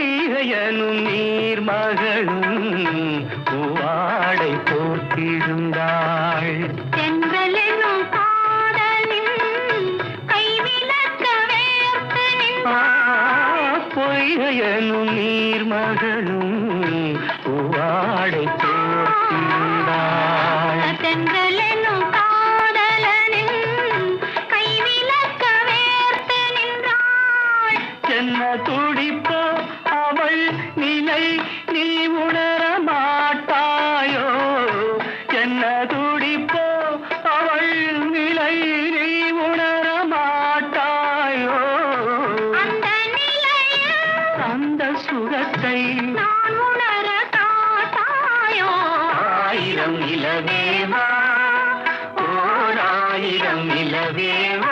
பொய்கையனும் நீர் மகளும் பூவாடை போர்த்திருந்தாள். தென்றலெனும் காதலில் கைவிளக்க வேர்த்து நின்றாள். பொய்கையனும் நீர் மகளும் பூவாடை போர்த்திருந்தாள். தென்றலெனும் காதலனில் கைவிளக்க வேர்த்து நின்றாள். என்ன துடிப்போ அவள் நிலை நீ உணர மாட்டாயோ? என்ன துடிப்போ அவள் நிலை நீ உணர மாட்டாயோ? அந்த நிலையில் அந்த சுகத்தை நான் உணர காட்டாயோ? ஆயிரம் இலவேவா, ஓர் ஆயிரம் இலவேவா.